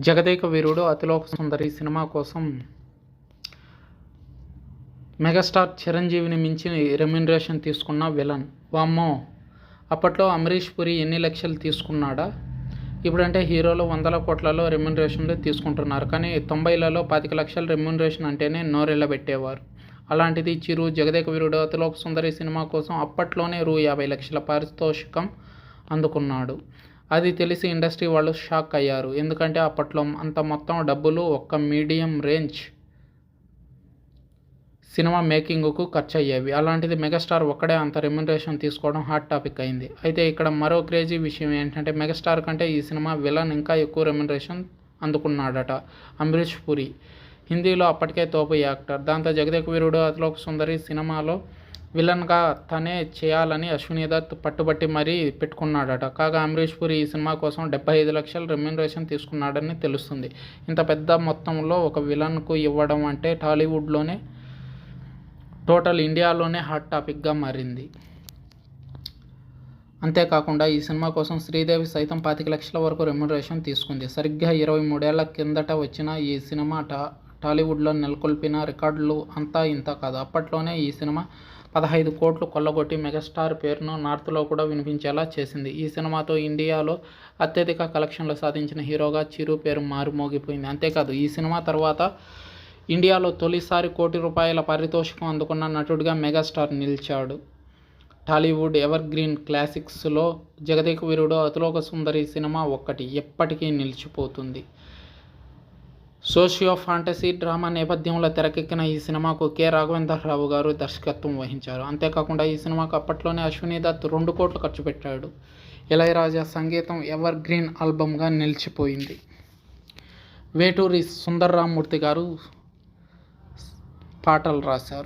Jagadeka Veerudu Athiloka Sundari cinema కోసం megastar చిరంజీవిని మించి రెమ్యునరేషన్ తీసుకున్న విలన్. వామ్మో, అప్పట్లో అమరీష్ పురి ఎన్ని లక్షలు తీసుకున్నాడా? ఇప్పుడంటే హీరోలు వందల కోట్లలో రెమ్యునరేషన్లు తీసుకుంటున్నారు. కానీ 90లలో 25 లక్షల రెమ్యునరేషన్ అంటేనే నోరెళ్ళబెట్టేవారు. అలాంటిది చిరు జగదేక వీరుడు అతిలోక సుందరి సినిమా కోసం అప్పట్లోనే రూ. 50 లక్షల పారితోషికం అందుకున్నాడు. అది తెలిసి ఇండస్ట్రీ వాళ్ళు షాక్ అయ్యారు. ఎందుకంటే అప్పట్లో అంత మొత్తం డబ్బులు ఒక్క మీడియం రేంజ్ సినిమా మేకింగ్కు ఖర్చు అయ్యేవి. అలాంటిది మెగాస్టార్ ఒక్కడే అంత రెమ్యునరేషన్ తీసుకోవడం హాట్ టాపిక్ అయింది. అయితే ఇక్కడ మరో క్రేజీ విషయం ఏంటంటే మెగాస్టార్ కంటే ఈ సినిమా విలన్ ఇంకా ఎక్కువ రెమ్యునరేషన్ అందుకున్నాడట. అమరీష్ పురి హిందీలో అప్పటికే తోపు యాక్టర్. దాంతో జగదేక వీరుడు అతిలోక సుందరి సినిమాలో విలన్గా తనే చేయాలని అశ్విని దత్ పట్టుబట్టి మరీ పెట్టుకున్నాడట. కాగా అమరీష్ పురి ఈ సినిమా కోసం 75 లక్షల రెమ్యునరేషన్ తీసుకున్నాడని తెలుస్తుంది. ఇంత పెద్ద మొత్తంలో ఒక విలన్కు ఇవ్వడం అంటే టాలీవుడ్లోనే టోటల్ ఇండియాలోనే హాట్ టాపిక్గా మారింది. అంతేకాకుండా ఈ సినిమా కోసం శ్రీదేవి సైతం 25 లక్షల వరకు రెమ్యునరేషన్ తీసుకుంది. సరిగ్గా 23 ఏళ్ల కిందట వచ్చిన ఈ సినిమా టాలీవుడ్లో నెలకొల్పిన రికార్డులు అంతా ఇంత కాదు. అప్పట్లోనే ఈ సినిమా 15 కోట్లు కొల్లగొట్టి మెగాస్టార్ పేరును నార్త్లో కూడా వినిపించేలా చేసింది. ఈ సినిమాతో ఇండియాలో అత్యధిక కలెక్షన్లు సాధించిన హీరోగా చిరు పేరు మారుమోగిపోయింది. అంతేకాదు ఈ సినిమా తర్వాత ఇండియాలో తొలిసారి ₹1,00,00,000 పారితోషికం అందుకున్న నటుడిగా మెగాస్టార్ నిలిచాడు. Tollywood ever green క్లాసిక్స్లో Jagadeka Veerudu Athiloka Sundari cinema ఒక్కటి ఎప్పటికీ నిలిచిపోతుంది. సోషియో ఫాంటసీ డ్రామా నేపథ్యంలో తెరకెక్కిన ఈ సినిమాకు కె. రాఘవేంద్రరావు గారు దర్శకత్వం వహించారు. అంతేకాకుండా ఈ సినిమాకు అప్పట్లోనే అశ్విని దత్ 2 కోట్లు ఖర్చు పెట్టాడు. ఇళయరాజా సంగీతం ఎవర్ గ్రీన్ ఆల్బమ్గా నిలిచిపోయింది. వేటూరి సుందర్రామ్మూర్తి గారు పాటలు రాశారు.